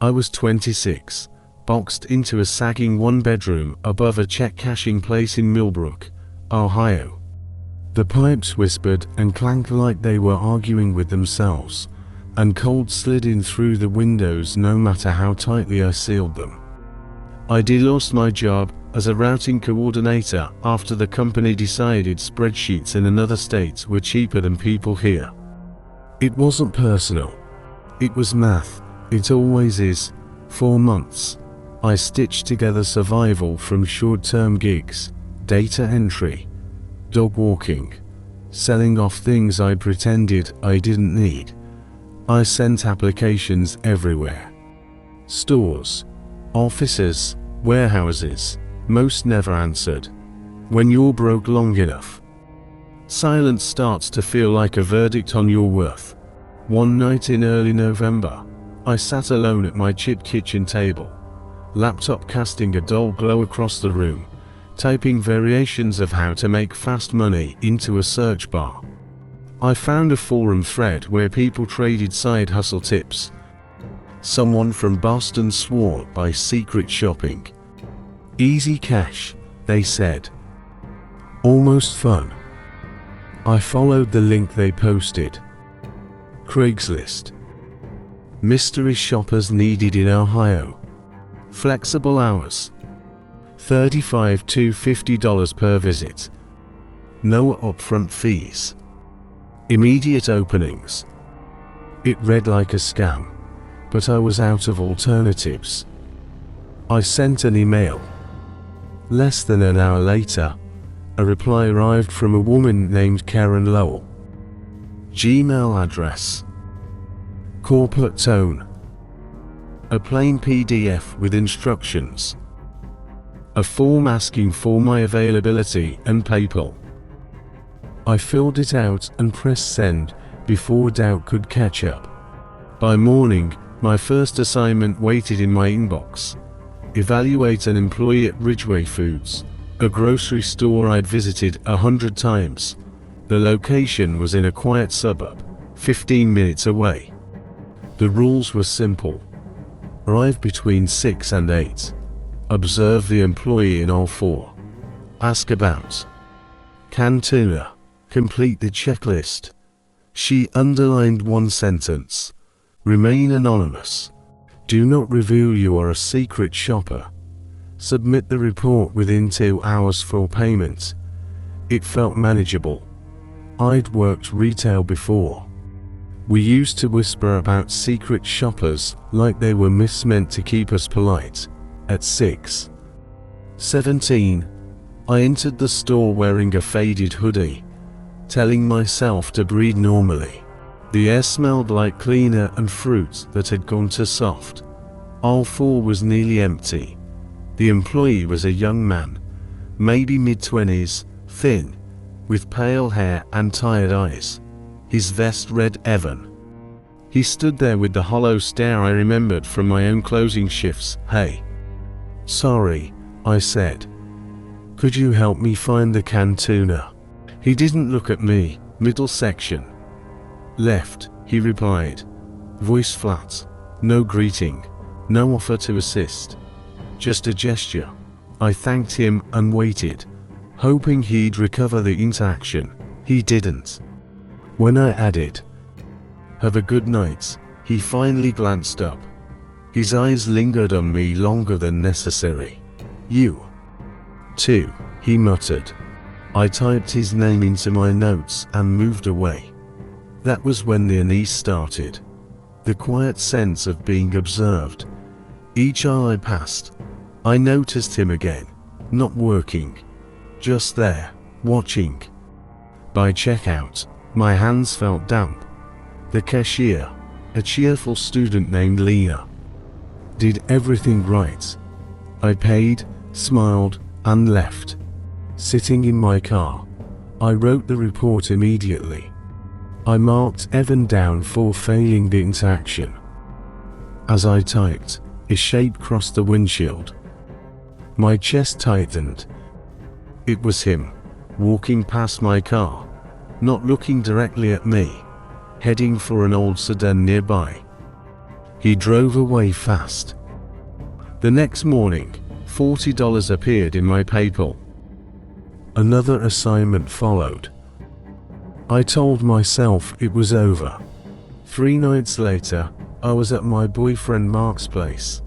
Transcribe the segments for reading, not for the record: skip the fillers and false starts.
I was 26, boxed into a sagging one-bedroom above a check-cashing place in Millbrook, Ohio. The pipes whispered and clanked like they were arguing with themselves, and cold slid in through the windows no matter how tightly I sealed them. I'd lost my job as a routing coordinator after the company decided spreadsheets in another state were cheaper than people here. It wasn't personal. It was math. It always is. 4 months. I stitched together survival from short-term gigs, data entry, dog walking, selling off things I pretended I didn't need. I sent applications everywhere. Stores, offices, warehouses. Most never answered. When you're broke long enough, silence starts to feel like a verdict on your worth. One night in early November, I sat alone at my chipped kitchen table, laptop casting a dull glow across the room, typing variations of how to make fast money into a search bar. I found a forum thread where people traded side hustle tips. Someone from Boston swore by secret shopping. Easy cash, they said. Almost fun. I followed the link they posted. Craigslist. Mystery shoppers needed in Ohio. Flexible hours. $35 to $50 per visit. No upfront fees. Immediate openings. It read like a scam, but I was out of alternatives. I sent an email. Less than an hour later, a reply arrived from a woman named Karen Lowell. Gmail address. Corporate tone. A plain PDF with instructions. A form asking for my availability and PayPal. I filled it out and pressed send before doubt could catch up. By morning, my first assignment waited in my inbox. Evaluate an employee at Ridgeway Foods, a grocery store I'd visited 100 times. The location was in a quiet suburb, 15 minutes away. The rules were simple. Arrive between 6 and 8. Observe the employee in all 4. Ask about cantina. Complete the checklist. She underlined one sentence. Remain anonymous. Do not reveal you are a secret shopper. Submit the report within 2 hours for payment. It felt manageable. I'd worked retail before. We used to whisper about secret shoppers like they were mismeant to keep us polite. At 6:17, I entered the store wearing a faded hoodie, telling myself to breathe normally. The air smelled like cleaner and fruit that had gone to soft. Aisle 4 was nearly empty. The employee was a young man, maybe mid-20s, thin, with pale hair and tired eyes. His vest read Evan. He stood there with the hollow stare I remembered from my own closing shifts. Hey. Sorry, I said. Could you help me find the cantina? He didn't look at me. Middle section. Left, he replied. Voice flat. No greeting. No offer to assist. Just a gesture. I thanked him and waited, hoping he'd recover the interaction. He didn't. When I added, "Have a good night," he finally glanced up. His eyes lingered on me longer than necessary. "You too," he muttered. I typed his name into my notes and moved away. That was when the unease started. The quiet sense of being observed. Each hour I passed, I noticed him again, not working, just there, watching. By checkout, my hands felt damp. The cashier, a cheerful student named Lena, did everything right. I paid, smiled, and left. Sitting in my car, I wrote the report immediately. I marked Evan down for failing the interaction. As I typed, a shape crossed the windshield. My chest tightened. It was him, walking past my car, not looking directly at me, heading for an old sedan nearby. He drove away fast. The next morning, $40 appeared in my PayPal. Another assignment followed. I told myself it was over. 3 nights later, I was at my boyfriend Mark's place,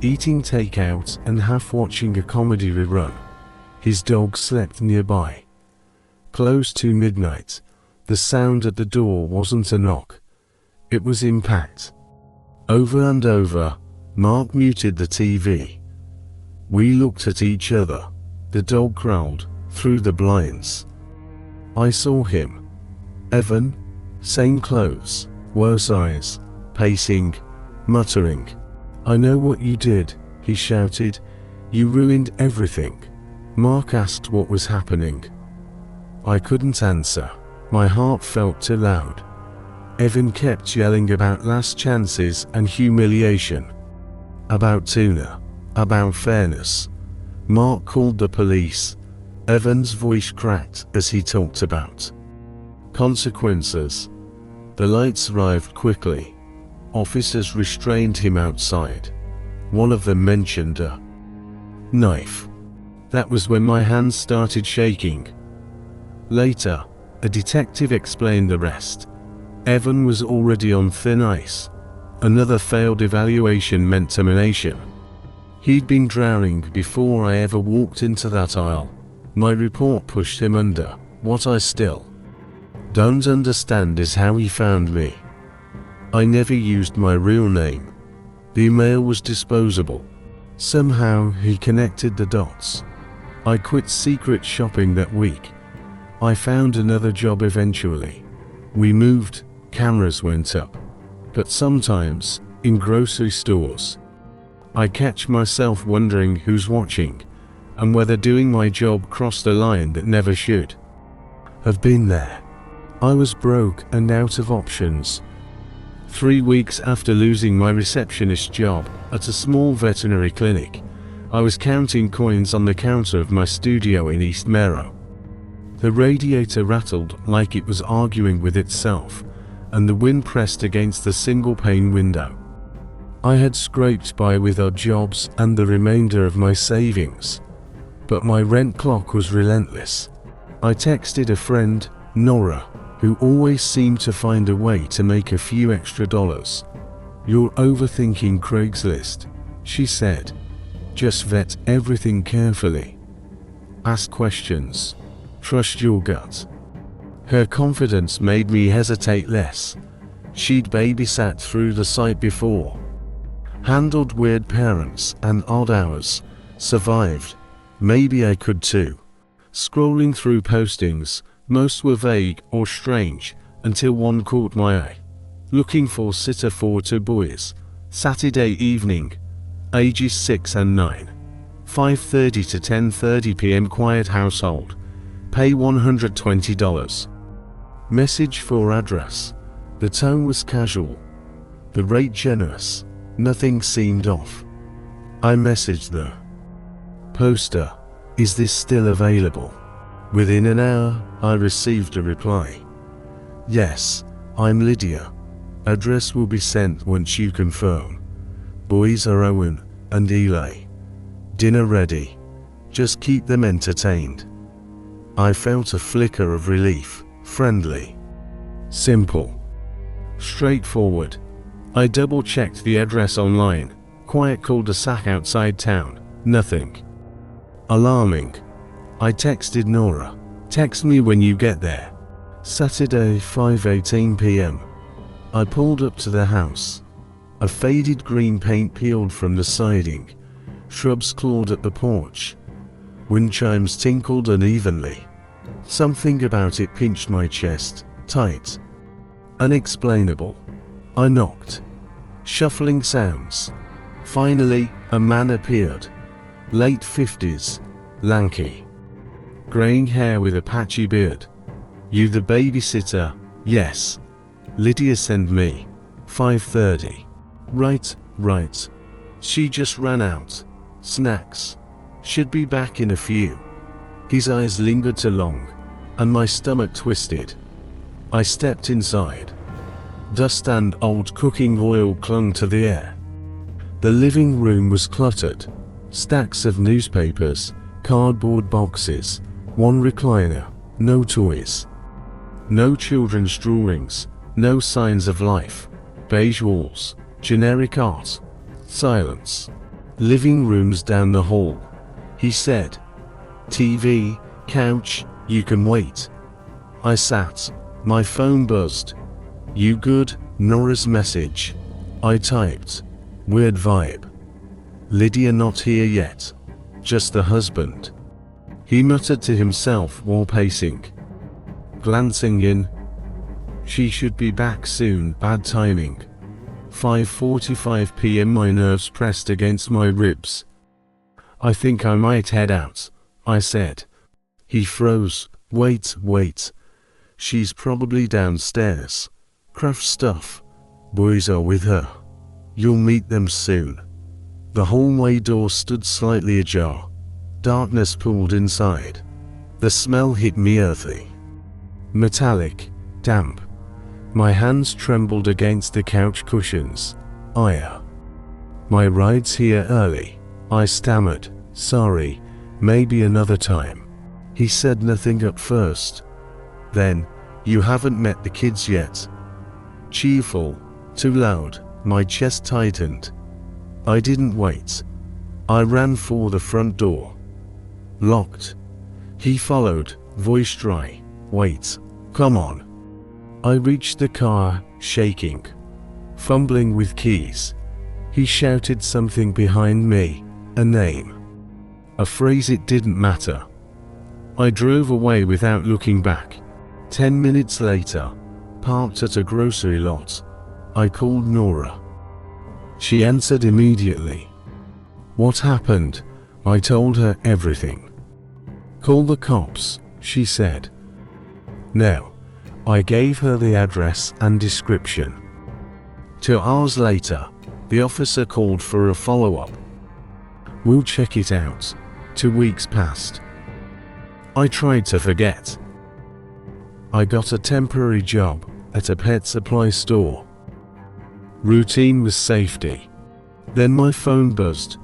eating takeout and half watching a comedy rerun. His dog slept nearby. Close to midnight, the sound at the door wasn't a knock. It was impact. Over and over, Mark muted the TV. We looked at each other. The dog growled through the blinds. I saw him. Evan, same clothes, worse eyes, pacing, muttering. "I know what you did," he shouted. "You ruined everything." Mark asked what was happening. I couldn't answer. My heart felt too loud. Evan kept yelling about last chances and humiliation. About tuna. About fairness. Mark called the police. Evan's voice cracked as he talked about consequences. The lights arrived quickly. Officers restrained him outside. One of them mentioned a knife. That was when my hands started shaking. Later, a detective explained the rest. Evan was already on thin ice. Another failed evaluation meant termination. He'd been drowning before I ever walked into that aisle. My report pushed him under. What I still don't understand is how he found me. I never used my real name. The email was disposable. Somehow he connected the dots. I quit secret shopping that week. I found another job eventually. We moved, cameras went up. But sometimes, in grocery stores, I catch myself wondering who's watching, and whether doing my job crossed a line that never should have been there. I was broke and out of options. 3 weeks after losing my receptionist job at a small veterinary clinic, I was counting coins on the counter of my studio in East Mero. The radiator rattled like it was arguing with itself, and the wind pressed against the single-pane window. I had scraped by with odd jobs and the remainder of my savings, but my rent clock was relentless. I texted a friend, Nora, who always seemed to find a way to make a few extra dollars. "You're overthinking Craigslist," she said. "Just vet everything carefully. Ask questions. Trust your gut." Her confidence made me hesitate less. She'd babysat through the site before. Handled weird parents and odd hours. Survived. Maybe I could too. Scrolling through postings, most were vague or strange, until one caught my eye. Looking for sitter for 2 boys. Saturday evening. Ages 6 and 9. 5:30 to 10:30 p.m. Quiet household. Pay $120. Message for address. The tone was casual. The rate generous. Nothing seemed off. I messaged the poster. "Is this still available?" Within an hour, I received a reply. "Yes, I'm Lydia. Address will be sent once you confirm. Boys are Owen and Eli. Dinner ready. Just keep them entertained." I felt a flicker of relief. Friendly. Simple. Straightforward. I double-checked the address online. Quiet cul-de-sac outside town. Nothing alarming. I texted Nora. "Text me when you get there." Saturday, 5:18 p.m. I pulled up to the house. A faded green paint peeled from the siding. Shrubs clawed at the porch. Wind chimes tinkled unevenly. Something about it pinched my chest, tight. Unexplainable. I knocked. Shuffling sounds. Finally, a man appeared. Late 50s, lanky. Graying hair with a patchy beard. "You the babysitter?" "Yes." "Lydia sent me." 5:30. Right. She just ran out. Snacks. Should be back in a few." His eyes lingered too long, and my stomach twisted. I stepped inside. Dust and old cooking oil clung to the air. The living room was cluttered. Stacks of newspapers, cardboard boxes, one recliner, no toys. No children's drawings, no signs of life. Beige walls, generic art. Silence. Living rooms down the hall. He said. TV, couch, you can wait. I sat. My phone buzzed. You good? Nora's message. I typed. Weird vibe. Lydia not here yet. Just the husband. He muttered to himself while pacing. Glancing in. She should be back soon. Bad timing. 5:45 p.m. My nerves pressed against my ribs. I think I might head out, I said. He froze. Wait. She's probably downstairs. Craft stuff. Boys are with her. You'll meet them soon. The hallway door stood slightly ajar. Darkness pulled inside. The smell hit me earthy. Metallic, damp. My hands trembled against the couch cushions. My ride's here early. I stammered. Sorry, maybe another time. He said nothing at first. Then, you haven't met the kids yet. Cheerful, too loud, my chest tightened. I didn't wait. I ran for the front door. Locked. He followed, voice dry. Wait, come on. I reached the car, shaking, fumbling with keys. He shouted something behind me, a name. A phrase it didn't matter. I drove away without looking back. 10 minutes later, parked at a grocery lot, I called Nora. She answered immediately. What happened? I told her everything. Call the cops, she said. No. I gave her the address and description. 2 hours later, the officer called for a follow-up. We'll check it out. 2 weeks passed. I tried to forget. I got a temporary job at a pet supply store. Routine was safety. Then my phone buzzed.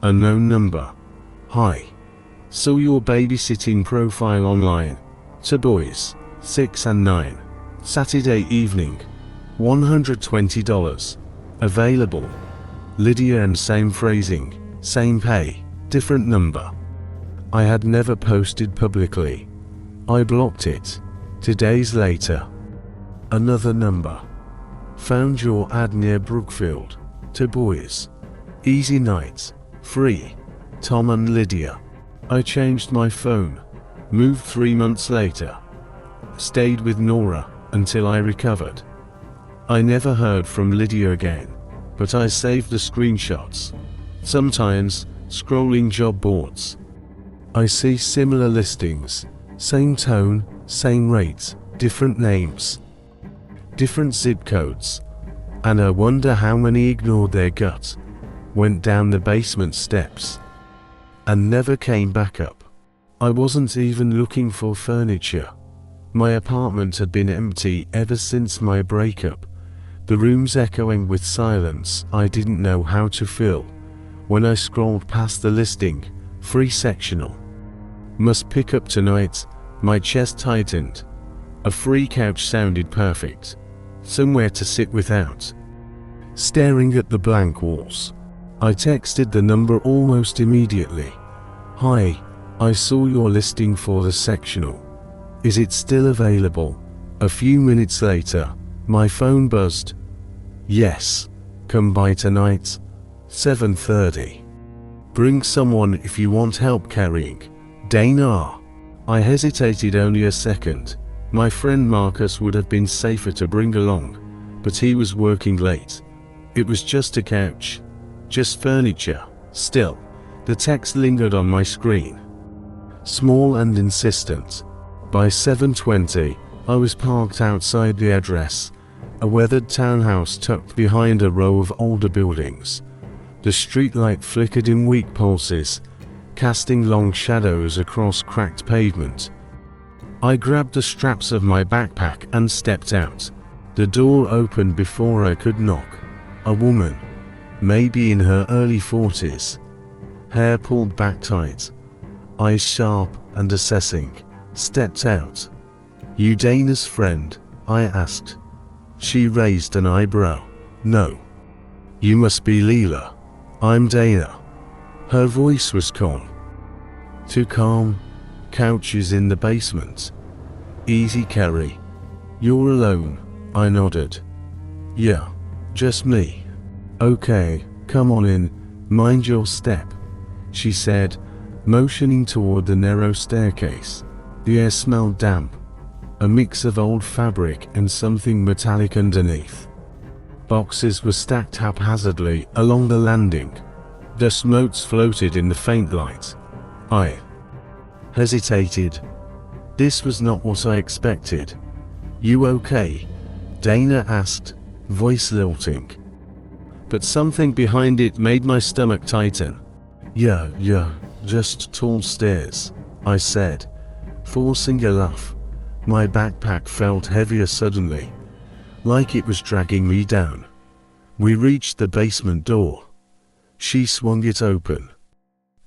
Unknown number. Hi. Saw your babysitting profile online. To boys, 6 and 9. Saturday evening. $120. Available. Lydia, and same phrasing, same pay, different number. I had never posted publicly. I blocked it. 2 days later. Another number. Found your ad near Brookfield. To boys. Easy night. Free. Tom and Lydia. I changed my phone. Moved 3 months later. Stayed with Nora until I recovered. I never heard from Lydia again, but I saved the screenshots. Sometimes, scrolling job boards, I see similar listings, same tone, same rates, different names, different zip codes, and I wonder how many ignored their gut, went down the basement steps, and never came back up. I wasn't even looking for furniture. My apartment had been empty ever since my breakup, the rooms echoing with silence I didn't know how to fill. When I scrolled past the listing, free sectional. Must pick up tonight, my chest tightened. A free couch sounded perfect. Somewhere to sit without staring at the blank walls. I texted the number almost immediately. Hi, I saw your listing for the sectional. Is it still available? A few minutes later, my phone buzzed. Yes. Come by tonight. 7:30. Bring someone if you want help carrying. Dana. I hesitated only a second. My friend Marcus would have been safer to bring along, but he was working late. It was just a couch. Just furniture. Still, the text lingered on my screen. Small and insistent. By 7:20, I was parked outside the address, a weathered townhouse tucked behind a row of older buildings. The streetlight flickered in weak pulses, casting long shadows across cracked pavement. I grabbed the straps of my backpack and stepped out. The door opened before I could knock. A woman, maybe in her early 40s, hair pulled back tight, eyes sharp and assessing, stepped out. "You Dana's friend?" I asked. She raised an eyebrow. "No." "You must be Leela." "I'm Dana." Her voice was calm. Too calm. "Couches in the basement. Easy carry." "You're alone?" I nodded. "Yeah, just me." "Okay, come on in, mind your step," she said, motioning toward the narrow staircase. The air smelled damp, a mix of old fabric and something metallic underneath. Boxes were stacked haphazardly along the landing. Dust motes floated in the faint light. I hesitated. This was not what I expected. "You okay?" Dana asked, voice lilting. But something behind it made my stomach tighten. Yeah, just tall stairs," I said, forcing a laugh. My backpack felt heavier suddenly, like it was dragging me down. We reached the basement door. She swung it open.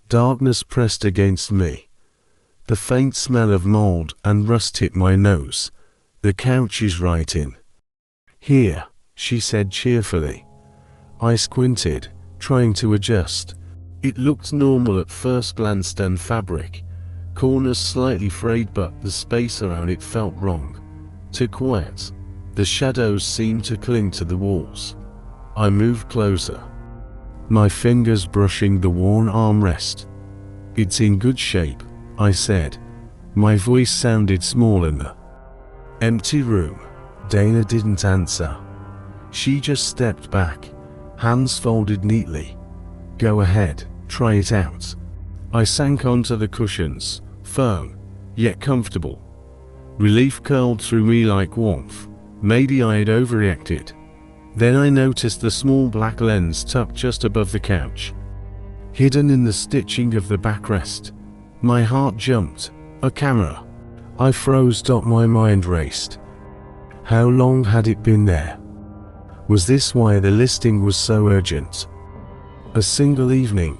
Darkness pressed against me. The faint smell of mold and rust hit my nose. "The couch is right in here," she said cheerfully. I squinted, trying to adjust. It looked normal at first glance, and fabric, corners slightly frayed, but the space around it felt wrong. Too quiet. The shadows seemed to cling to the walls. I moved closer, my fingers brushing the worn armrest. "It's in good shape," I said. My voice sounded small in the empty room. Dana didn't answer. She just stepped back, hands folded neatly. "Go ahead, try it out." I sank onto the cushions, firm, yet comfortable. Relief curled through me like warmth. Maybe I had overreacted. Then I noticed the small black lens tucked just above the couch, hidden in the stitching of the backrest. My heart jumped. A camera. I froze. My mind raced. How long had it been there? Was this why the listing was so urgent? A single evening,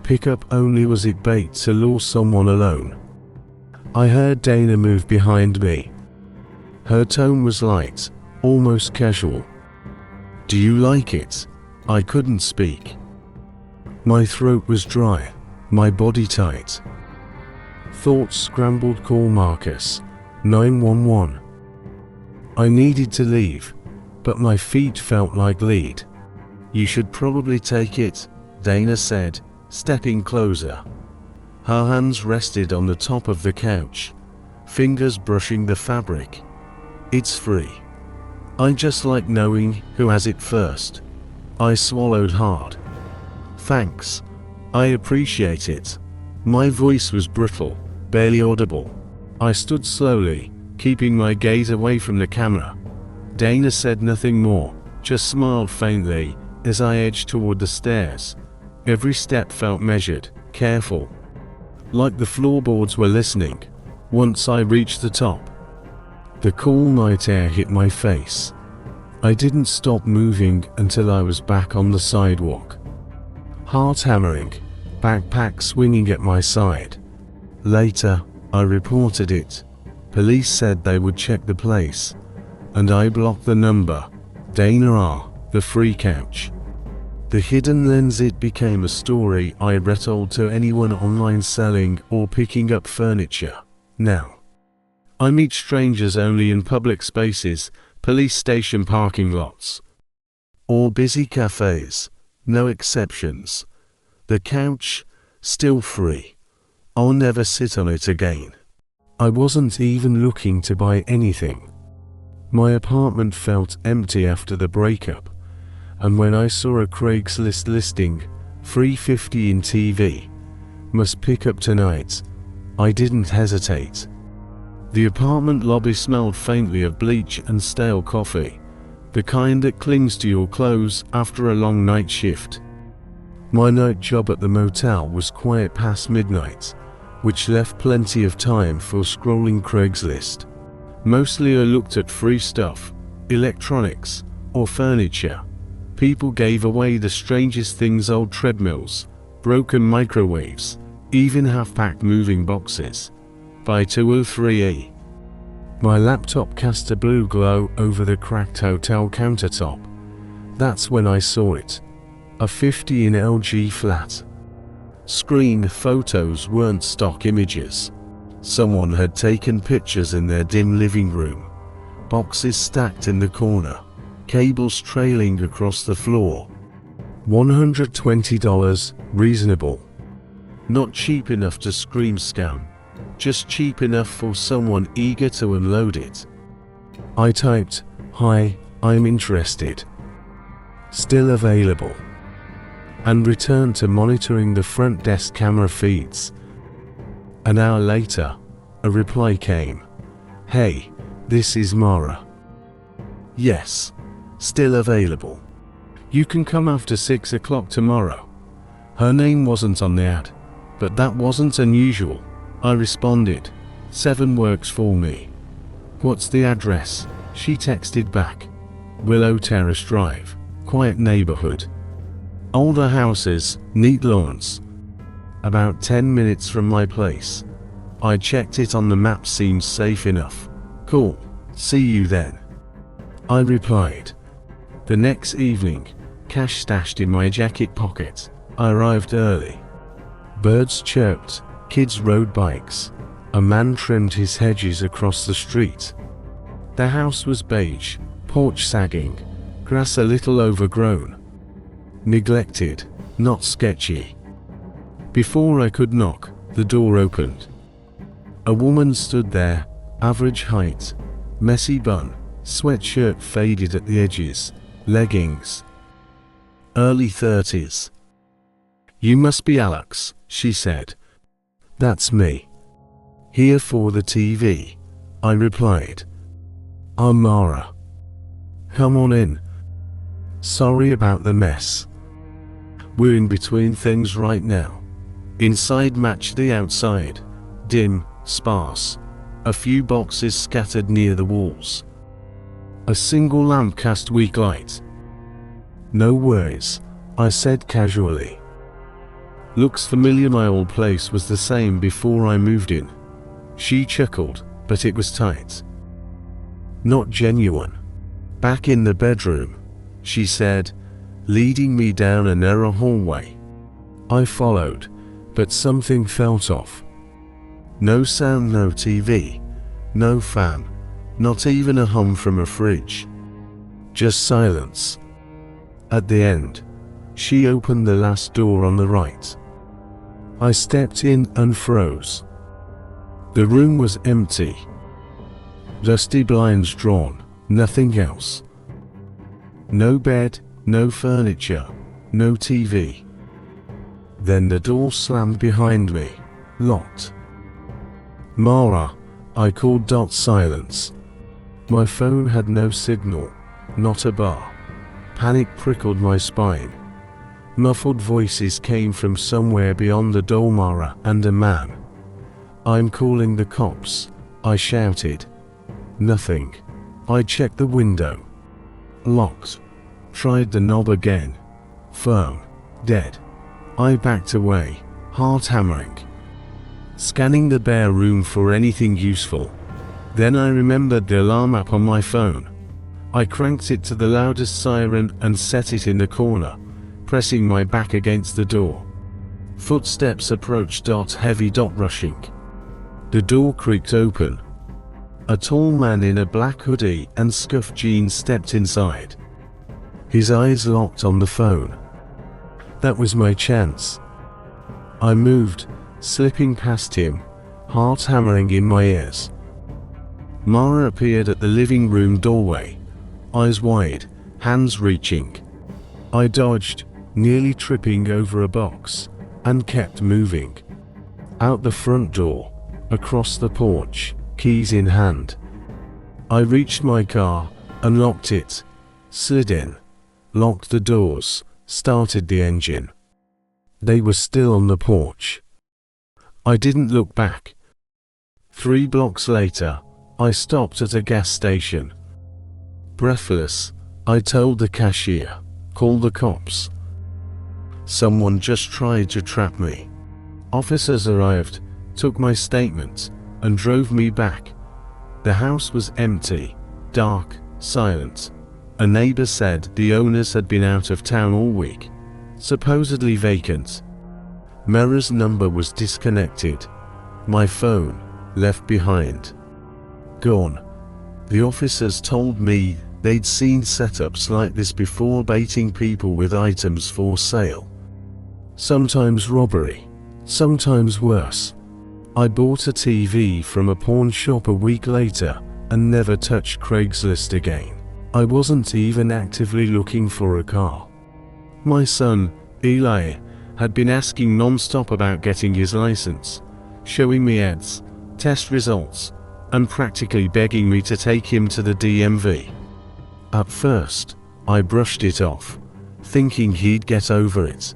pickup only? Was it bait to lure someone alone? I heard Dana move behind me. Her tone was light, almost casual. "Do you like it?" I couldn't speak. My throat was dry, my body tight. Thoughts scrambled. "Call Marcus. 911. I needed to leave, but my feet felt like lead. "You should probably take it," Dana said, stepping closer. Her hands rested on the top of the couch, fingers brushing the fabric. "It's free. I just like knowing who has it first." I swallowed hard. "Thanks. I appreciate it." My voice was brittle, barely audible. I stood slowly, keeping my gaze away from the camera. Dana said nothing more, just smiled faintly as I edged toward the stairs. Every step felt measured, careful, like the floorboards were listening. Once I reached the top, the cool night air hit my face. I didn't stop moving until I was back on the sidewalk. Heart hammering, backpack swinging at my side. Later, I reported it. Police said they would check the place, and I blocked the number. Dana R., the free couch. The hidden lens. It became a story I retold to anyone online selling or picking up furniture. Now, I meet strangers only in public spaces, police station parking lots, or busy cafes. No exceptions. The couch, still free. I'll never sit on it again. I wasn't even looking to buy anything. My apartment felt empty after the breakup, and when I saw a Craigslist listing, 350 in TV, must pick up tonight, I didn't hesitate. The apartment lobby smelled faintly of bleach and stale coffee, the kind that clings to your clothes after a long night shift. My night job at the motel was quiet past midnight, which left plenty of time for scrolling Craigslist. Mostly I looked at free stuff, electronics, or furniture. People gave away the strangest things: old treadmills, broken microwaves, even half-packed moving boxes. By 2:03 my laptop cast a blue glow over the cracked hotel countertop. That's when I saw it. A 50-inch LG flat screen. Photos weren't stock images. Someone had taken pictures in their dim living room. Boxes stacked in the corner, cables trailing across the floor. $120, reasonable. Not cheap enough to scream scam, just cheap enough for someone eager to unload it. I typed, "Hi, I'm interested. Still available," and returned to monitoring the front desk camera feeds. An hour later, a reply came. "Hey, this is Mara. Yes, still available. You can come after 6 o'clock tomorrow." Her name wasn't on the ad, but that wasn't unusual. I responded, "7 works for me." "What's the address?" She texted back. "Willow Terrace Drive, quiet neighborhood. Older houses, neat lawns. About 10 minutes from my place." I checked it on the map, seemed safe enough. "Cool, see you then," I replied. The next evening, cash stashed in my jacket pocket, I arrived early. Birds chirped, kids rode bikes. A man trimmed his hedges across the street. The house was beige, porch sagging, grass a little overgrown. Neglected, not sketchy. Before I could knock, the door opened. A woman stood there, average height, messy bun, sweatshirt faded at the edges, leggings. Early 30s. "You must be Alex," she said. "That's me. Here for the TV," I replied. "I'm Mara. Come on in. Sorry about the mess. We're in between things right now." Inside matched the outside. Dim, sparse. A few boxes scattered near the walls. A single lamp cast weak light. "No worries," I said casually. "Looks familiar. My old place was the same before I moved in." She chuckled, but it was tight. Not genuine. "Back in the bedroom," she said, leading me down a narrow hallway. I followed, but something felt off. No sound, no TV, no fan, not even a hum from a fridge. Just silence. At the end, she opened the last door on the right. I stepped in and froze. The room was empty. Dusty blinds drawn, nothing else. No bed, no furniture, no TV. Then the door slammed behind me, locked. "Mara," I called. Silence. My phone had no signal, not a bar. Panic prickled my spine. Muffled voices came from somewhere beyond the door. "Mara and a man." "I'm calling the cops," I shouted. Nothing. I checked the window. Locked. Tried the knob again. Firm. Dead. I backed away, heart hammering, scanning the bare room for anything useful. Then I remembered the alarm app on my phone. I cranked it to the loudest siren and set it in the corner, pressing my back against the door. Footsteps approached. Heavy, rushing. The door creaked open. A tall man in a black hoodie and scuffed jeans stepped inside. His eyes locked on the phone. That was my chance. I moved, slipping past him, heart hammering in my ears. Mara appeared at the living room doorway, eyes wide, hands reaching. I dodged, nearly tripping over a box, and kept moving. Out the front door, across the porch, keys in hand. I reached my car, unlocked it, slid in, locked the doors, started the engine. They were still on the porch. I didn't look back. 3 blocks later, I stopped at a gas station. Breathless, I told the cashier, "Call the cops. Someone just tried to trap me." Officers arrived, took my statement, and drove me back. The house was empty, dark, silent. A neighbor said the owners had been out of town all week, supposedly vacant. Mera's number was disconnected. My phone, left behind. Gone. The officers told me they'd seen setups like this before, baiting people with items for sale. Sometimes robbery, sometimes worse. I bought a TV from a pawn shop a week later and never touched Craigslist again. I wasn't even actively looking for a car. My son, Eli, had been asking non-stop about getting his license, showing me ads, test results, and practically begging me to take him to the DMV. At first, I brushed it off, thinking he'd get over it.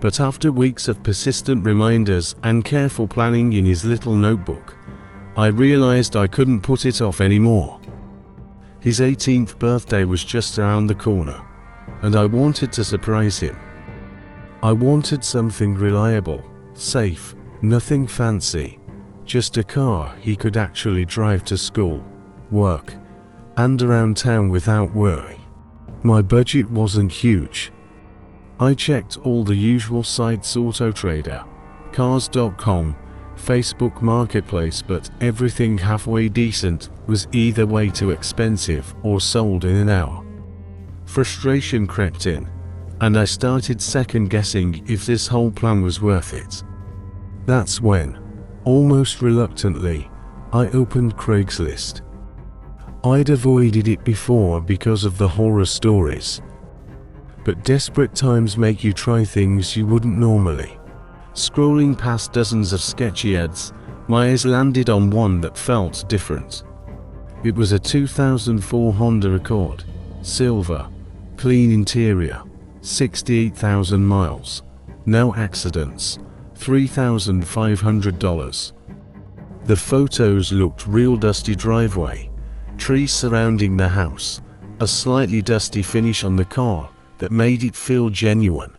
But after weeks of persistent reminders and careful planning in his little notebook, I realized I couldn't put it off anymore. His 18th birthday was just around the corner, and I wanted to surprise him. I wanted something reliable, safe, nothing fancy, just a car he could actually drive to school, work, and around town without worry. My budget wasn't huge. I checked all the usual sites: AutoTrader, Cars.com, Facebook Marketplace, but everything halfway decent was either way too expensive or sold in an hour. Frustration crept in, and I started second-guessing if this whole plan was worth it. That's when, almost reluctantly, I opened Craigslist. I'd avoided it before because of the horror stories. But desperate times make you try things you wouldn't normally. Scrolling past dozens of sketchy ads, my eyes landed on one that felt different. It was a 2004 Honda Accord, silver, clean interior, 68,000 miles, no accidents, $3,500. The photos looked real: dusty driveway, trees surrounding the house, a slightly dusty finish on the car that made it feel genuine.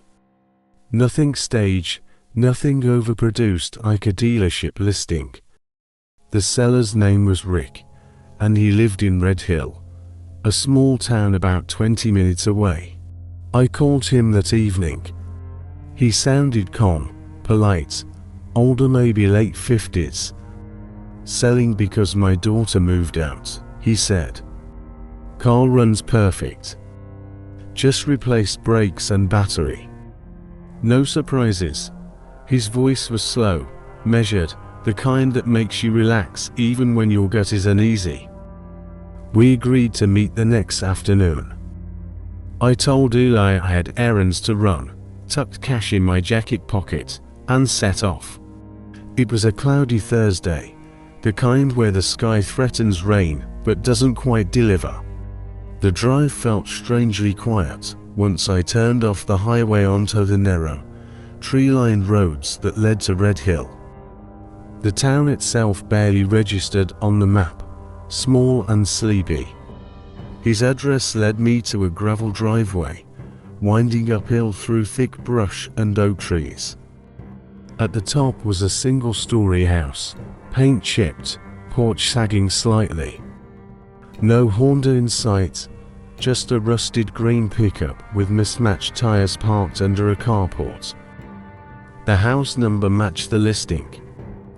Nothing staged, nothing overproduced like a dealership listing. The seller's name was Rick, and he lived in Red Hill, a small town about 20 minutes away. I called him that evening. He sounded calm, polite, older, maybe late 50s. "Selling because my daughter moved out," he said. "Car runs perfect. Just replaced brakes and battery. No surprises." His voice was slow, measured, the kind that makes you relax even when your gut is uneasy. We agreed to meet the next afternoon. I told Eli I had errands to run, tucked cash in my jacket pocket, and set off. It was a cloudy Thursday, the kind where the sky threatens rain but doesn't quite deliver. The drive felt strangely quiet once I turned off the highway onto the narrow, tree-lined roads that led to Red Hill. The town itself barely registered on the map, small and sleepy. His address led me to a gravel driveway, winding uphill through thick brush and oak trees. At the top was a single-story house, paint chipped, porch sagging slightly. No Honda in sight, just a rusted green pickup with mismatched tires parked under a carport. The house number matched the listing.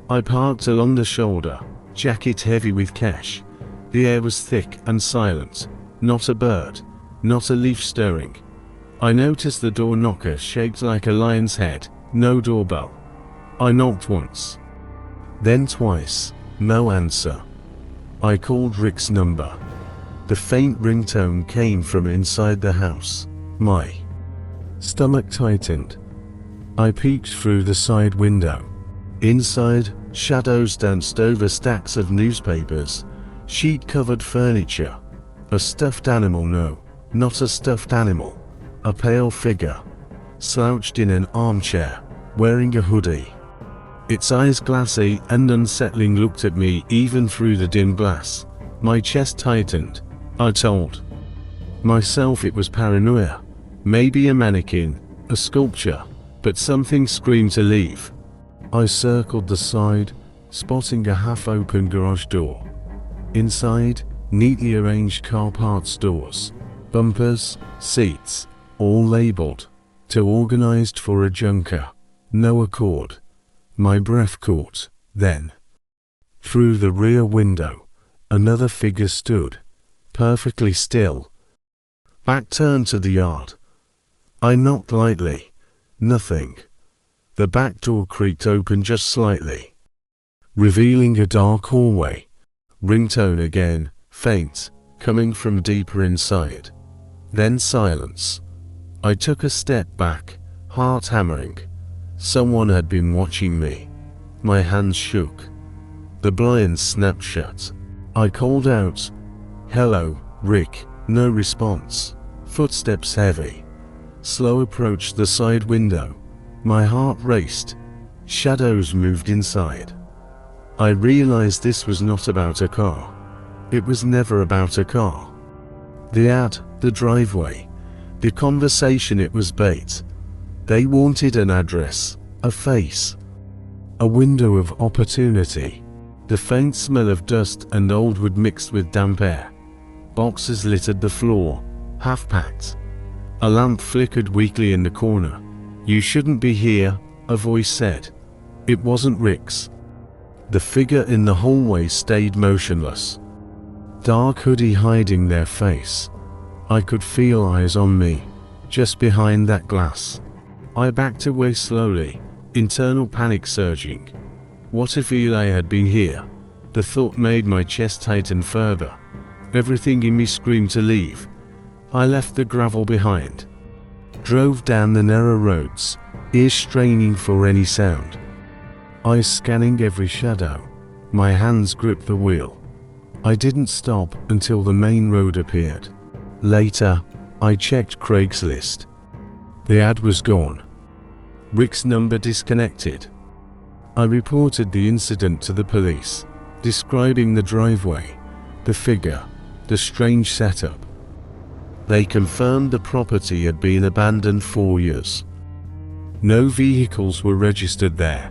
I parked along the shoulder, jacket heavy with cash. The air was thick and silent, not a bird, not a leaf stirring. I noticed the door knocker shaped like a lion's head, no doorbell. I knocked once, then twice, no answer. I called Rick's number. The faint ringtone came from inside the house. My stomach tightened. I peeked through the side window. Inside, shadows danced over stacks of newspapers, sheet-covered furniture. A stuffed animal, no, not a stuffed animal. A pale figure, slouched in an armchair, wearing a hoodie. Its eyes glassy and unsettling looked at me even through the dim glass. My chest tightened. I told myself it was paranoia. Maybe a mannequin, a sculpture, but something screamed to leave. I circled the side, spotting a half-open garage door. Inside, neatly arranged car parts doors, bumpers, seats, all labeled, too organized for a junker. No accord. My breath caught. Then, through the rear window, another figure stood, perfectly still, back turned to the yard. I knocked lightly. Nothing. The back door creaked open just slightly, revealing a dark hallway. Ringtone again, faint, coming from deeper inside. Then silence. I took a step back, heart hammering. Someone had been watching me. My hands shook. The blinds snapped shut. I called out, "Hello, Rick." No response. Footsteps heavy. Slow approached the side window. My heart raced. Shadows moved inside. I realized this was not about a car. It was never about a car. The ad, the driveway, the conversation, it was bait. They wanted an address, a face, a window of opportunity. The faint smell of dust and old wood mixed with damp air. Boxes littered the floor, half-packed. A lamp flickered weakly in the corner. "You shouldn't be here," a voice said. It wasn't Rick's. The figure in the hallway stayed motionless, dark hoodie hiding their face. I could feel eyes on me, just behind that glass. I backed away slowly, internal panic surging. What if Eli had been here? The thought made my chest tighten further. Everything in me screamed to leave. I left the gravel behind, drove down the narrow roads, ears straining for any sound, eyes scanning every shadow. My hands gripped the wheel. I didn't stop until the main road appeared. Later, I checked Craigslist. The ad was gone. Rick's number disconnected. I reported the incident to the police, describing the driveway, the figure, the strange setup. They confirmed the property had been abandoned 4 years. No vehicles were registered there.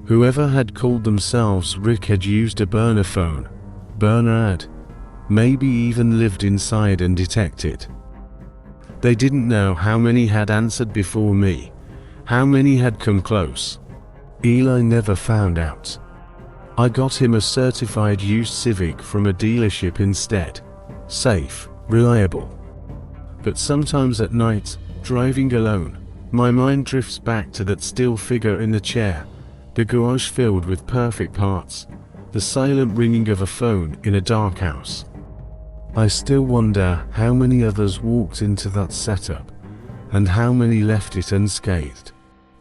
Whoever had called themselves Rick had used a burner phone, burner ad, maybe even lived inside and detected. They didn't know how many had answered before me, how many had come close. Eli never found out. I got him a certified used Civic from a dealership instead. Safe, reliable. But sometimes at night, driving alone, my mind drifts back to that still figure in the chair, the garage filled with perfect parts, the silent ringing of a phone in a dark house. I still wonder how many others walked into that setup, and how many left it unscathed.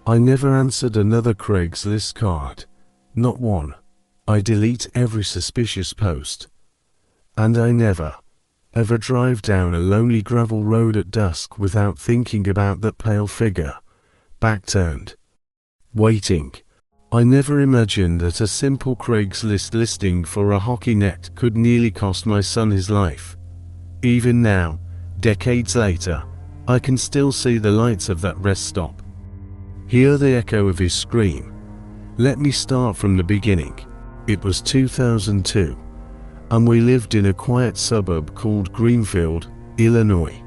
I never answered another Craigslist card. Not one. I delete every suspicious post. And I never, ever drive down a lonely gravel road at dusk without thinking about that pale figure, back turned, waiting. I never imagined that a simple Craigslist listing for a hockey net could nearly cost my son his life. Even now, decades later, I can still see the lights of that rest stop, hear the echo of his scream. Let me start from the beginning. It was 2002, and we lived in a quiet suburb called Greenfield, Illinois.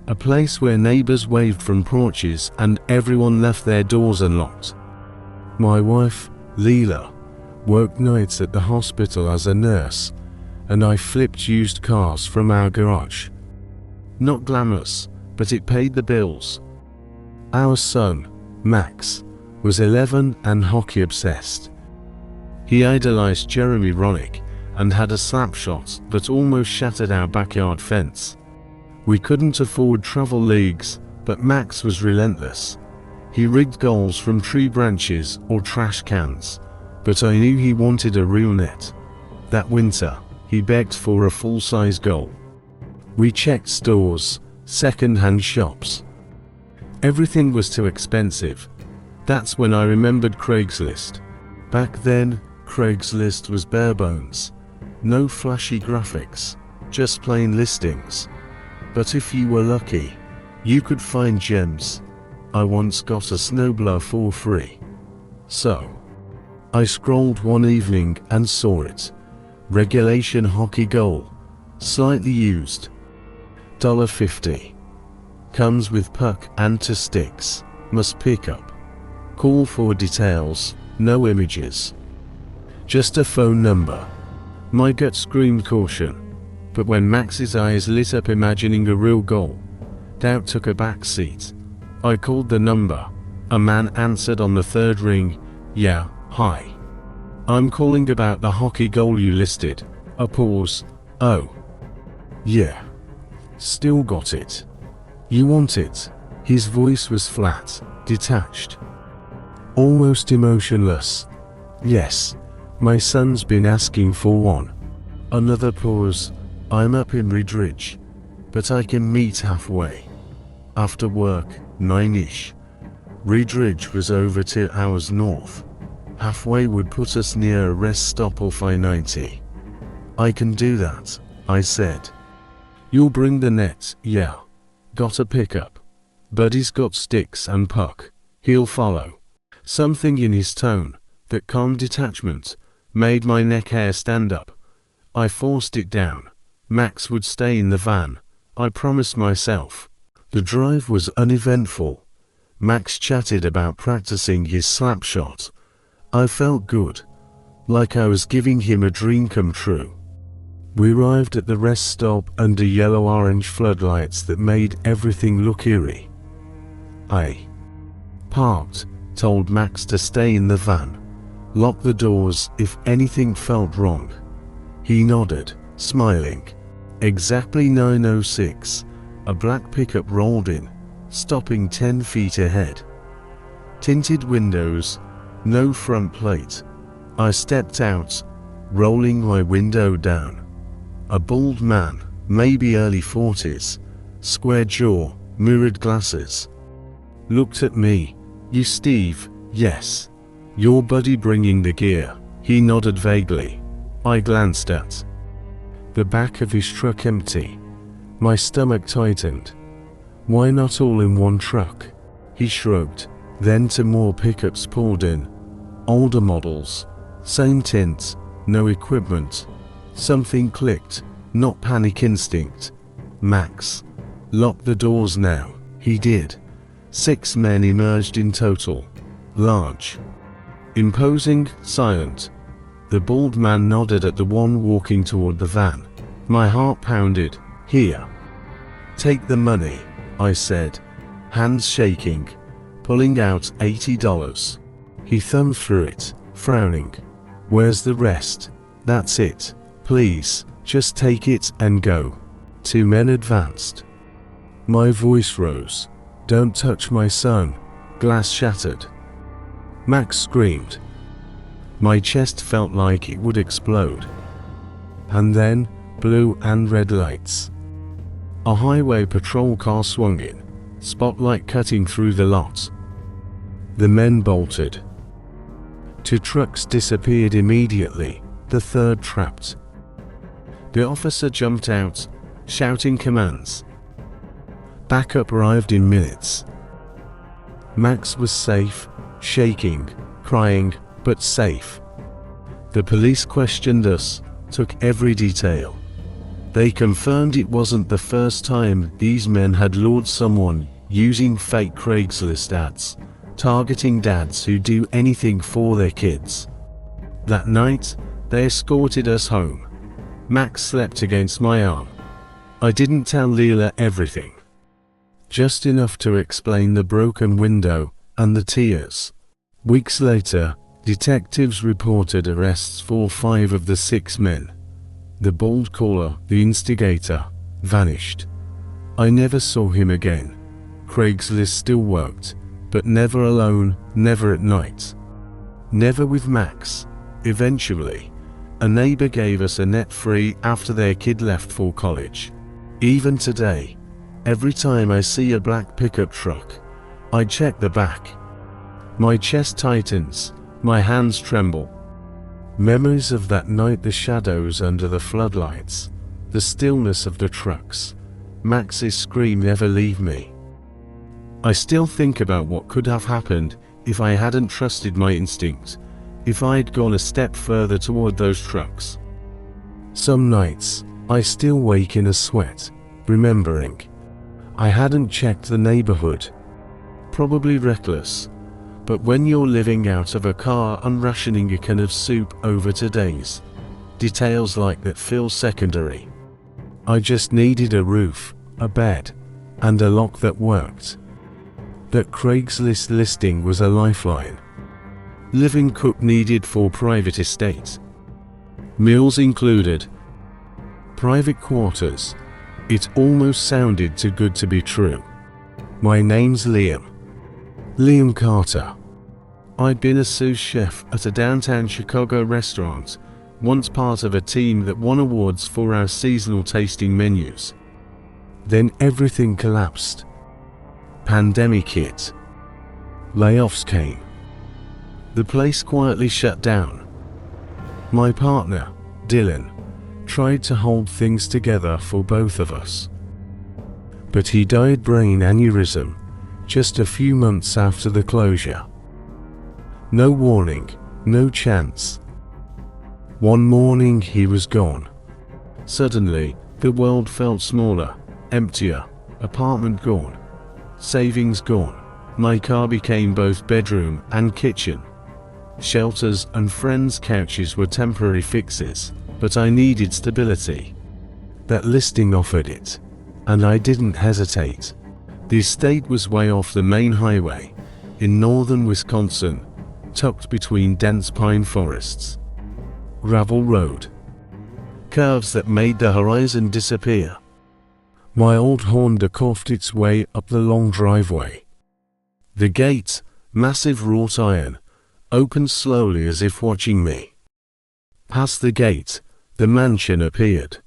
A place where neighbors waved from porches and everyone left their doors unlocked. My wife, Leela, worked nights at the hospital as a nurse, and I flipped used cars from our garage. Not glamorous, but it paid the bills. Our son, Max, was 11 and hockey obsessed. He idolized Jeremy Roenick and had a slap shot that almost shattered our backyard fence. We couldn't afford travel leagues, but Max was relentless. He rigged goals from tree branches or trash cans, but I knew he wanted a real net. That winter, he begged for a full-size goal. We checked stores, second-hand shops. Everything was too expensive. That's when I remembered Craigslist. Back then, Craigslist was bare bones. No flashy graphics, just plain listings. But if you were lucky, you could find gems. I once got a snowblower for free. So, I scrolled one evening and saw it. Regulation hockey goal. Slightly used. $50. Comes with puck and 2 sticks. Must pick up. Call for details. No images. Just a phone number. My gut screamed caution. But when Max's eyes lit up imagining a real goal, doubt took a back seat. I called the number. A man answered on the 3rd ring. Yeah, hi. I'm calling about the hockey goal you listed. A pause. Oh. Yeah. Still got it. You want it? His voice was flat, detached. Almost emotionless. Yes. My son's been asking for one. Another pause. I'm up in Ridge, but I can meet halfway. After work, 9-ish. Ridge was over 2 hours north. Halfway would put us near a rest stop off I-90. I can do that, I said. You'll bring the net, yeah. Got a pickup. Buddy's got sticks and puck. He'll follow. Something in his tone, that calm detachment, made my neck hair stand up. I forced it down. Max would stay in the van, I promised myself. The drive was uneventful. Max chatted about practicing his slap shot. I felt good, like I was giving him a dream come true. We arrived at the rest stop under yellow-orange floodlights that made everything look eerie. I parked, told Max to stay in the van, lock the doors if anything felt wrong. He nodded, smiling. Exactly 9:06, a black pickup rolled in, stopping 10 feet ahead. Tinted windows, no front plate. I stepped out, rolling my window down. A bald man, maybe early 40s, square jaw, mirrored glasses. Looked at me. You Steve? Yes. Your buddy bringing the gear? He nodded vaguely. I glanced at the back of his truck empty. My stomach tightened. Why not all in one truck? He shrugged. Then 2 more pickups pulled in. Older models. Same tint, no equipment. Something clicked, not panic instinct. Max. Lock the doors now. He did. 6 men emerged in total. Large. Imposing, silent. The bald man nodded at the one walking toward the van. My heart pounded. Here. Take the money, I said, hands shaking, pulling out $80. He thumbed through it, frowning. Where's the rest? That's it. Please, just take it and go. 2 men advanced. My voice rose. Don't touch my son. Glass shattered. Max screamed. My chest felt like it would explode. And then, blue and red lights. A highway patrol car swung in, spotlight cutting through the lot. The men bolted. 2 trucks disappeared immediately, the 3rd trapped. The officer jumped out, shouting commands. Backup arrived in minutes. Max was safe, shaking, crying, but safe. The police questioned us, took every detail. They confirmed it wasn't the first time these men had lured someone using fake Craigslist ads, targeting dads who do anything for their kids. That night, they escorted us home. Max slept against my arm. I didn't tell Leela everything. Just enough to explain the broken window and the tears. Weeks later, detectives reported arrests for 5 of the 6 men. The bald caller, the instigator, vanished. I never saw him again. Craigslist still worked, but never alone, never at night. Never with Max. Eventually, a neighbor gave us a net free after their kid left for college. Even today, every time I see a black pickup truck, I check the back. My chest tightens, my hands tremble. Memories of that night, the shadows under the floodlights, The stillness of the trucks. Max's scream never leave me. I still think about what could have happened if I hadn't trusted my instinct, if I'd gone a step further toward those trucks. Some nights, I still wake in a sweat, remembering I hadn't checked the neighborhood. Probably reckless, but when you're living out of a car and rationing a can of soup over 2 days, details like that feel secondary. I just needed a roof, a bed, and a lock that worked. That Craigslist listing was a lifeline. Living cook needed for private estate. Meals included. Private quarters. It almost sounded too good to be true. My name's Liam. Liam Carter. I'd been a sous chef at a downtown Chicago restaurant, once part of a team that won awards for our seasonal tasting menus. Then everything collapsed. Pandemic hit. Layoffs came. The place quietly shut down. My partner, Dylan, tried to hold things together for both of us. But he died brain aneurysm just a few months after the closure. No warning, no chance. One morning he was gone. Suddenly, the world felt smaller, emptier, apartment gone, savings gone. My car became both bedroom and kitchen. Shelters and friends' couches were temporary fixes, but I needed stability. That listing offered it, and I didn't hesitate. The estate was way off the main highway, in northern Wisconsin, tucked between dense pine forests. Gravel road. Curves that made the horizon disappear. My old Honda coughed its way up the long driveway. The gate, massive wrought iron, opened slowly as if watching me. Past the gate, the mansion appeared.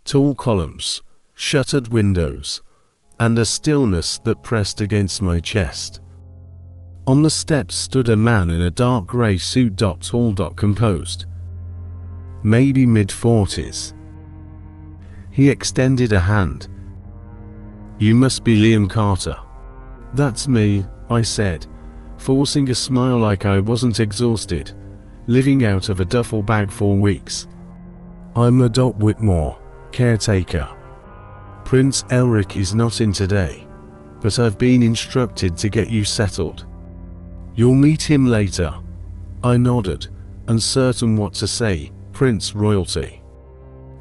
Tall columns, shuttered windows, and a stillness that pressed against my chest. On the steps stood a man in a dark grey suit. Tall, composed. Maybe mid-40s. He extended a hand. "You must be Liam Carter." "That's me," I said, forcing a smile like I wasn't exhausted, living out of a duffel bag for weeks. "I'm Adot Whitmore, caretaker. Prince Elric is not in today, but I've been instructed to get you settled. You'll meet him later." I nodded, uncertain what to say. "Prince royalty."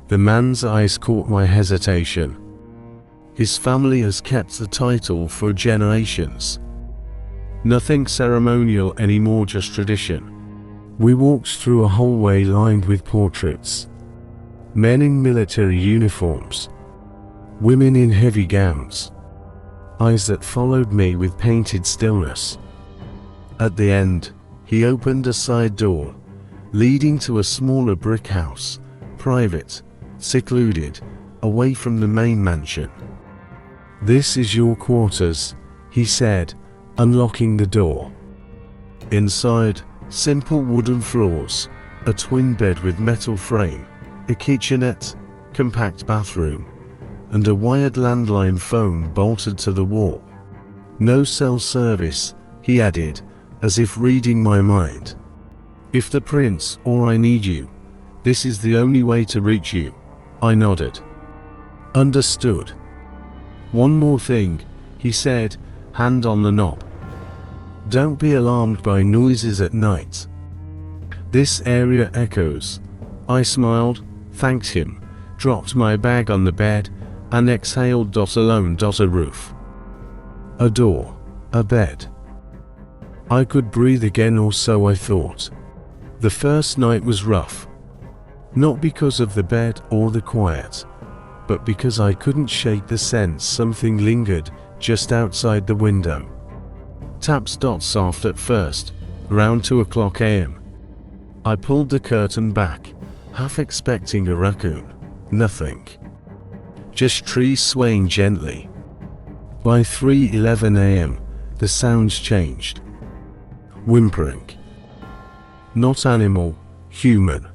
The man's eyes caught my hesitation. His family has kept the title for generations. Nothing ceremonial anymore, just tradition. We walked through a hallway lined with portraits. Men in military uniforms. Women in heavy gowns. Eyes that followed me with painted stillness. At the end, he opened a side door, leading to a smaller brick house, private, secluded, away from the main mansion. "This is your quarters," he said, unlocking the door. Inside, simple wooden floors, a twin bed with metal frame, a kitchenette, compact bathroom, and a wired landline phone bolted to the wall. "No cell service," he added, as if reading my mind. "If the prince or I need you, this is the only way to reach you." I nodded. "Understood." "One more thing," he said, hand on the knob. "Don't be alarmed by noises at night. This area echoes." I smiled, thanked him, dropped my bag on the bed, and exhaled. Alone. A roof. A door. A bed. I could breathe again, or so I thought. The first night was rough. Not because of the bed or the quiet, but because I couldn't shake the sense something lingered just outside the window. Taps. Soft at first, around 2 a.m. I pulled the curtain back, half expecting a raccoon. Nothing. Just trees swaying gently. By 3:11 a.m., the sounds changed. Whimpering. Not animal, human.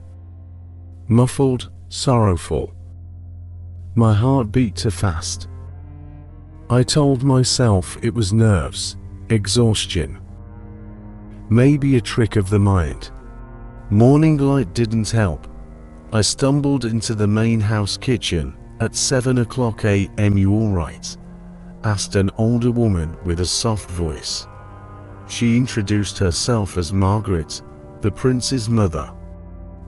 Muffled, sorrowful. My heart beat too fast. I told myself it was nerves, exhaustion. Maybe a trick of the mind. Morning light didn't help. I stumbled into the main house kitchen at 7:00 a.m. "You alright?" asked an older woman with a soft voice. She introduced herself as Margaret, the prince's mother.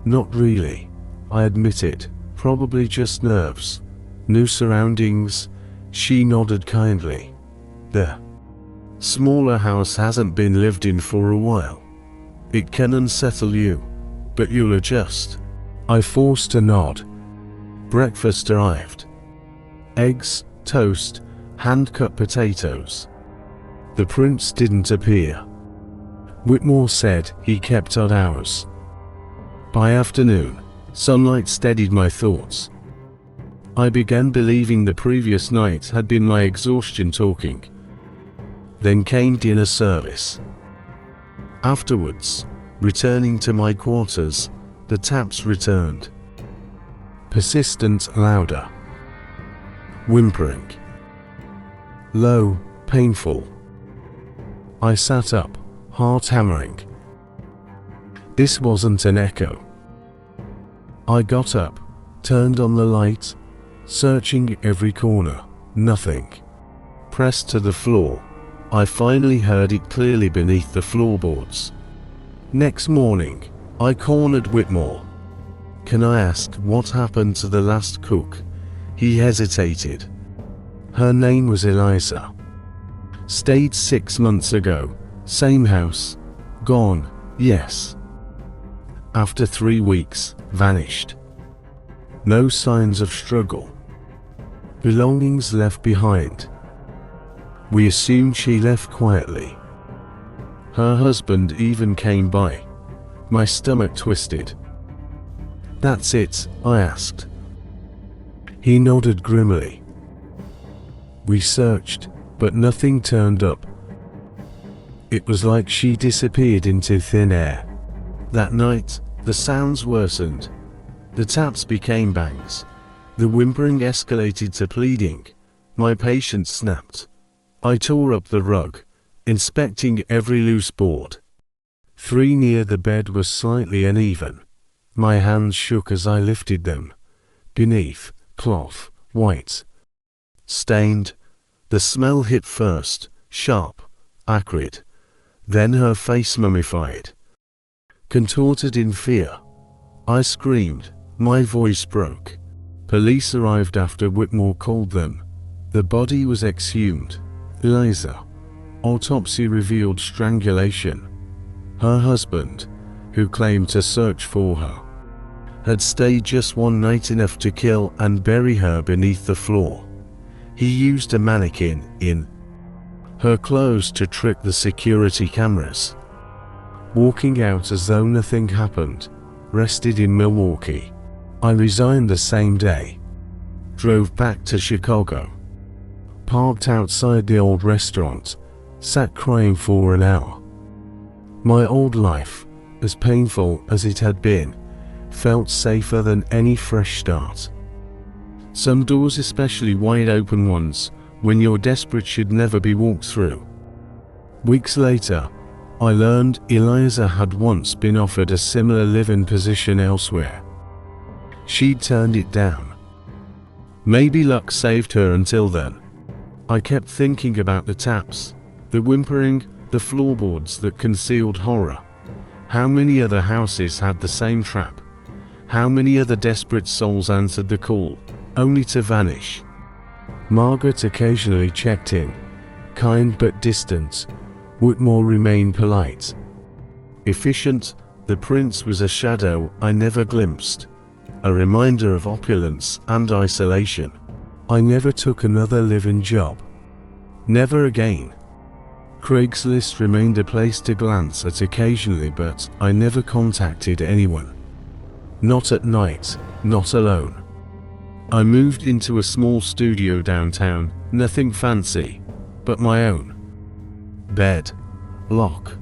"Not really," I admitted, "probably just nerves. New surroundings." She nodded kindly. "The smaller house hasn't been lived in for a while. It can unsettle you, but you'll adjust." I forced a nod. Breakfast arrived. Eggs, toast, hand-cut potatoes. The prince didn't appear. Whitmore said he kept odd hours. By afternoon, sunlight steadied my thoughts. I began believing the previous night had been my exhaustion talking. Then came dinner service. Afterwards, returning to my quarters, the taps returned. Persistent, louder. Whimpering. Low, painful. I sat up, heart hammering. This wasn't an echo. I got up, turned on the light, searching every corner. Nothing. Pressed to the floor, I finally heard it clearly beneath the floorboards. Next morning, I cornered Whitmore. "Can I ask what happened to the last cook?" He hesitated. "Her name was Eliza. Stayed 6 months ago. Same house. Gone, yes. After 3 weeks, vanished. No signs of struggle. Belongings left behind. We assumed she left quietly. Her husband even came by." My stomach twisted. "That's it?" I asked. He nodded grimly. "We searched, but nothing turned up. It was like she disappeared into thin air." That night, the sounds worsened. The taps became bangs. The whimpering escalated to pleading. My patience snapped. I tore up the rug, inspecting every loose board. 3 near the bed were slightly uneven. My hands shook as I lifted them. Beneath, cloth, white. Stained. The smell hit first, sharp, acrid. Then her face mummified. Contorted in fear. I screamed. My voice broke. Police arrived after Whitmore called them. The body was exhumed. Eliza. Autopsy revealed strangulation. Her husband, who claimed to search for her, had stayed just one night, enough to kill and bury her beneath the floor. He used a mannequin in her clothes to trick the security cameras. Walking out as though nothing happened, rested in Milwaukee. I resigned the same day. Drove back to Chicago. Parked outside the old restaurant, sat crying for an hour. My old life, as painful as it had been, felt safer than any fresh start. Some doors, especially wide open ones, when you're desperate, should never be walked through. Weeks later, I learned Eliza had once been offered a similar live-in position elsewhere. She'd turned it down. Maybe luck saved her until then. I kept thinking about the taps, the whimpering, the floorboards that concealed horror. How many other houses had the same trap? How many other desperate souls answered the call, only to vanish? Margaret occasionally checked in, kind but distant. Whitmore remained polite. Efficient, the prince was a shadow I never glimpsed, a reminder of opulence and isolation. I never took another live-in job. Never again. Craigslist remained a place to glance at occasionally, but I never contacted anyone. Not at night, not alone. I moved into a small studio downtown, nothing fancy, but my own. Bed, lock,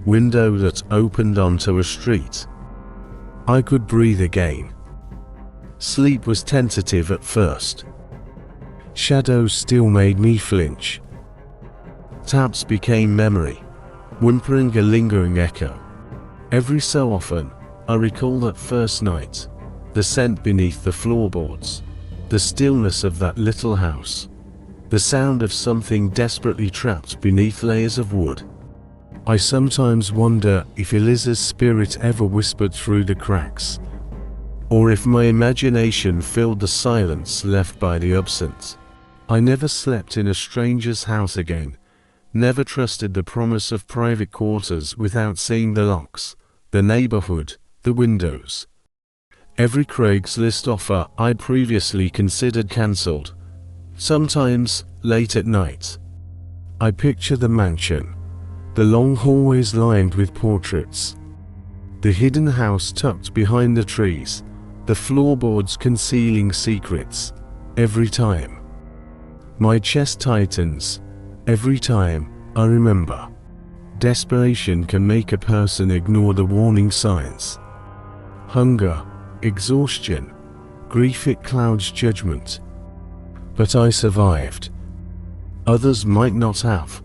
window that opened onto a street. I could breathe again. Sleep was tentative at first. Shadows still made me flinch. Taps became memory, whimpering a lingering echo. Every so often, I recall that first night, the scent beneath the floorboards, the stillness of that little house, the sound of something desperately trapped beneath layers of wood. I sometimes wonder if Eliza's spirit ever whispered through the cracks, or if my imagination filled the silence left by the absent. I never slept in a stranger's house again, never trusted the promise of private quarters without seeing the locks, the neighborhood, the windows. Every Craigslist offer I'd previously considered cancelled. Sometimes, late at night, I picture the mansion, the long hallways lined with portraits, the hidden house tucked behind the trees, the floorboards concealing secrets. Every time my chest tightens, every time I remember. Desperation can make a person ignore the warning signs. Hunger, exhaustion, grief, it clouds judgment. But I survived. Others might not have.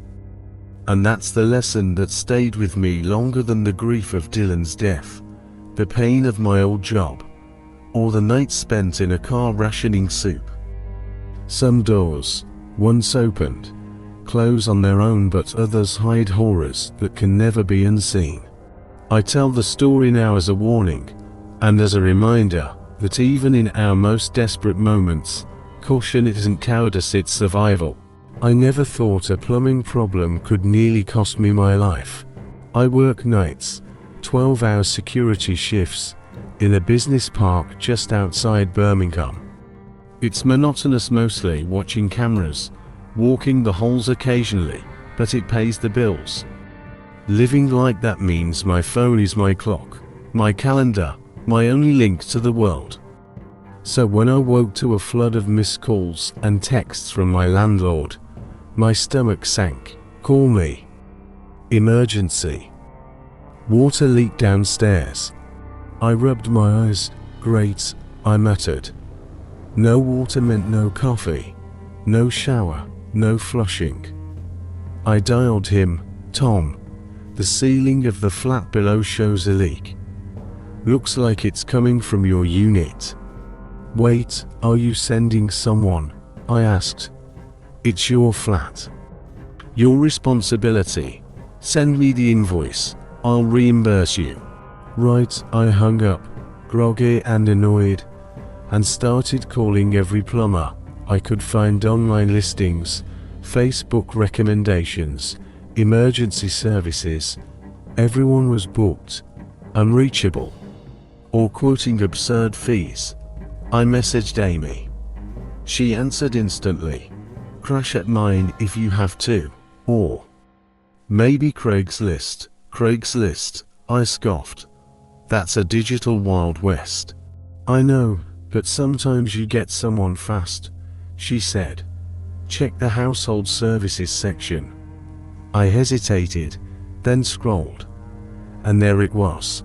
And that's the lesson that stayed with me longer than the grief of Dylan's death, the pain of my old job, or the nights spent in a car rationing soup. Some doors, once opened, close on their own, but others hide horrors that can never be unseen. I tell the story now as a warning, and as a reminder that even in our most desperate moments, caution isn't cowardice, it's survival. I never thought a plumbing problem could nearly cost me my life. I work nights, 12-hour security shifts, in a business park just outside Birmingham. It's monotonous, mostly watching cameras, walking the halls occasionally, but it pays the bills. Living like that means my phone is my clock, my calendar, my only link to the world. So when I woke to a flood of missed calls and texts from my landlord, my stomach sank. Call me. Emergency. Water leaked downstairs. I rubbed my eyes. Great, I muttered. No water meant no coffee, no shower, no flushing. I dialed him. Tom, the ceiling of the flat below shows a leak. Looks like it's coming from your unit. Wait, are you sending someone? I asked. It's your flat. Your responsibility. Send me the invoice. I'll reimburse you. Right, I hung up, groggy and annoyed, and started calling every plumber I could find. Online listings, Facebook recommendations, emergency services. Everyone was booked, unreachable, or quoting absurd fees. I messaged Amy. She answered instantly. Crash at mine if you have to. Or maybe Craigslist. Craigslist, I scoffed. That's a digital Wild West. I know, but sometimes you get someone fast, she said. Check the household services section. I hesitated, then scrolled. And there it was.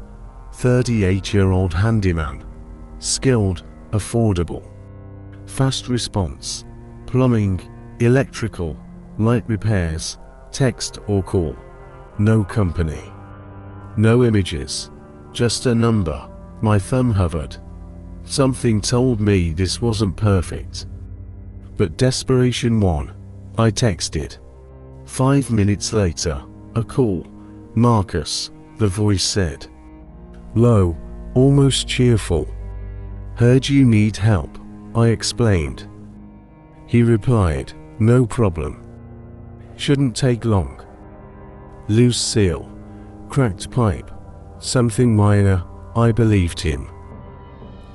38-year-old handyman. Skilled, affordable. Fast response. Plumbing, electrical, light repairs, text or call. No company. No images. Just a number. My thumb hovered. Something told me this wasn't perfect. But desperation won. I texted. 5 minutes later, a call. Marcus, the voice said. Low, almost cheerful. Heard you need help, I explained. He replied, no problem. Shouldn't take long. Loose seal. Cracked pipe. Something minor, I believed him.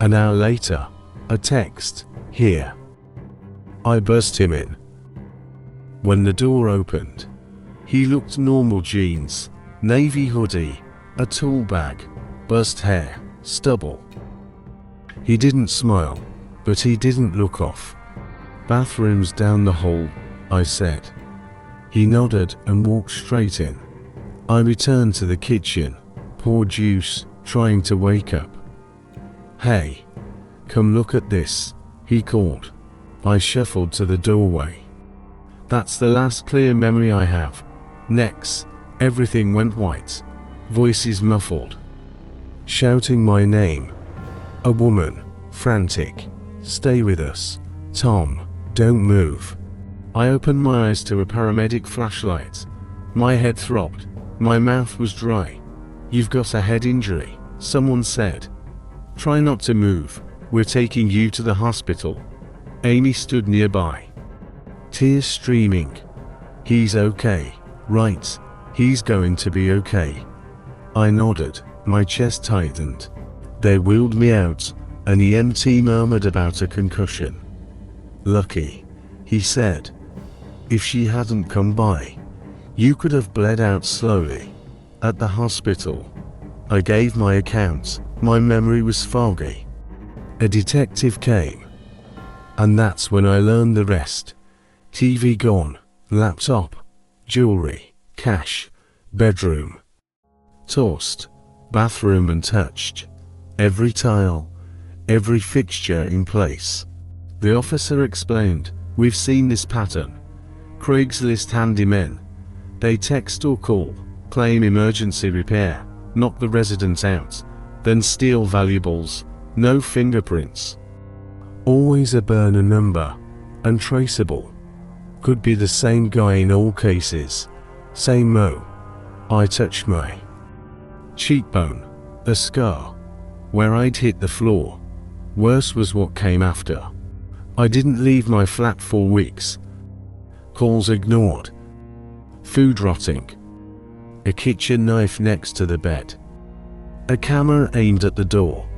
An hour later, a text, here. I burst him in. When the door opened, he looked normal: jeans, navy hoodie, a tool bag, burst hair, stubble. He didn't smile, but he didn't look off. Bathrooms down the hall, I said. He nodded and walked straight in. I returned to the kitchen, poured juice, trying to wake up. Hey, come look at this, he called. I shuffled to the doorway. That's the last clear memory I have. Next, everything went white. Voices muffled. Shouting my name. A woman, frantic. Stay with us. Tom, don't move. I opened my eyes to a paramedic flashlight. My head throbbed. My mouth was dry. You've got a head injury, someone said. Try not to move. We're taking you to the hospital. Amy stood nearby. Tears streaming. He's okay, right? He's going to be okay. I nodded, my chest tightened. They wheeled me out. An EMT murmured about a concussion. Lucky, he said. If she hadn't come by, you could have bled out slowly. At the hospital, I gave my account. My memory was foggy. A detective came. And that's when I learned the rest. TV gone, laptop, jewelry, cash, bedroom. Tossed, bathroom untouched. Every tile, every fixture in place. The officer explained, we've seen this pattern. Craigslist handymen. They text or call, claim emergency repair, knock the resident out, then steal valuables, no fingerprints. Always a burner number, untraceable. Could be the same guy in all cases. Same mo. I touched my cheekbone, a scar, where I'd hit the floor. Worse was what came after. I didn't leave my flat for weeks. Calls ignored. Food rotting. A kitchen knife next to the bed. A camera aimed at the door.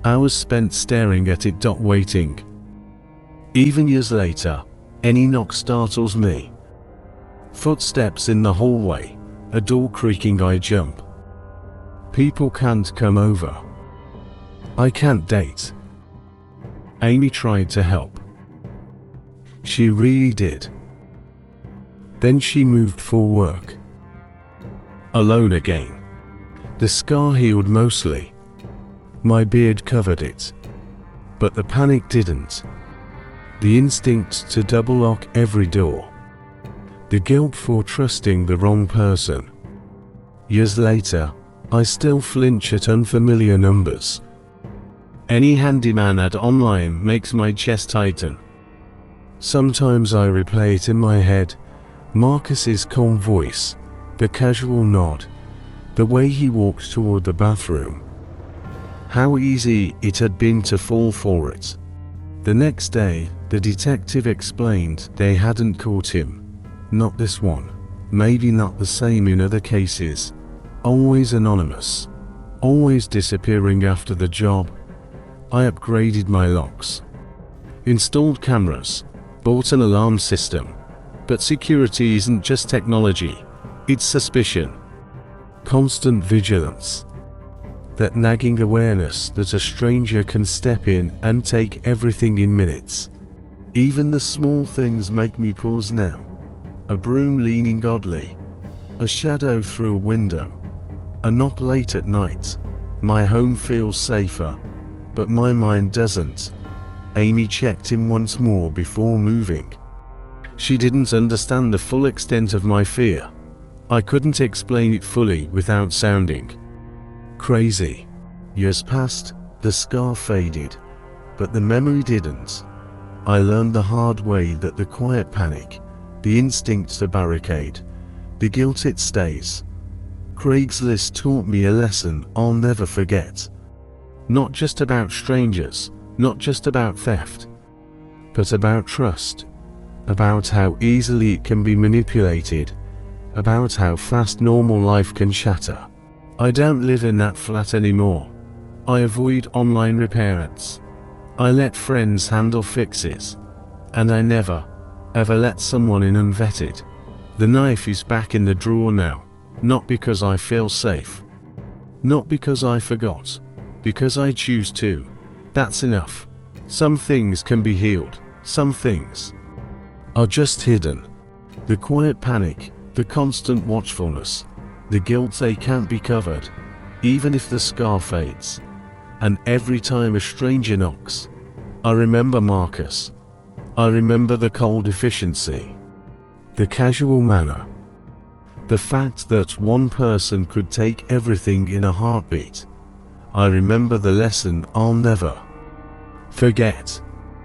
Hours spent staring at it, waiting. Even years later, any knock startles me. Footsteps in the hallway, a door creaking, I jump. People can't come over. I can't date. Amy tried to help. She really did. Then she moved for work. Alone again. The scar healed mostly. My beard covered it. But the panic didn't. The instinct to double lock every door. The guilt for trusting the wrong person. Years later, I still flinch at unfamiliar numbers. Any handyman ad online makes my chest tighten. Sometimes I replay it in my head. Marcus's calm voice, the casual nod, the way he walked toward the bathroom. How easy it had been to fall for it. The next day, the detective explained they hadn't caught him. Not this one. Maybe not the same in other cases. Always anonymous. Always disappearing after the job. I upgraded my locks. Installed cameras. Bought an alarm system. But security isn't just technology. It's suspicion. Constant vigilance. That nagging awareness that a stranger can step in and take everything in minutes. Even the small things make me pause now. A broom leaning oddly. A shadow through a window. A knock late at night. My home feels safer. But my mind doesn't. Amy checked in once more before moving. She didn't understand the full extent of my fear. I couldn't explain it fully without sounding crazy. Years passed, the scar faded, but the memory didn't. I learned the hard way that the quiet panic, the instinct to barricade, the guilt it stays. Craigslist taught me a lesson I'll never forget. Not just about strangers, not just about theft, but about trust. About how easily it can be manipulated, about how fast normal life can shatter. I don't live in that flat anymore. I avoid online repair ads. I let friends handle fixes. And I never, ever let someone in unvetted. The knife is back in the drawer now, not because I feel safe. Not because I forgot, because I choose to. That's enough. Some things can be healed, some things are just hidden. The quiet panic, the constant watchfulness, the guilt they can't be covered, even if the scar fades. And every time a stranger knocks, I remember Marcus. I remember the cold efficiency, the casual manner, the fact that one person could take everything in a heartbeat. I remember the lesson I'll never forget.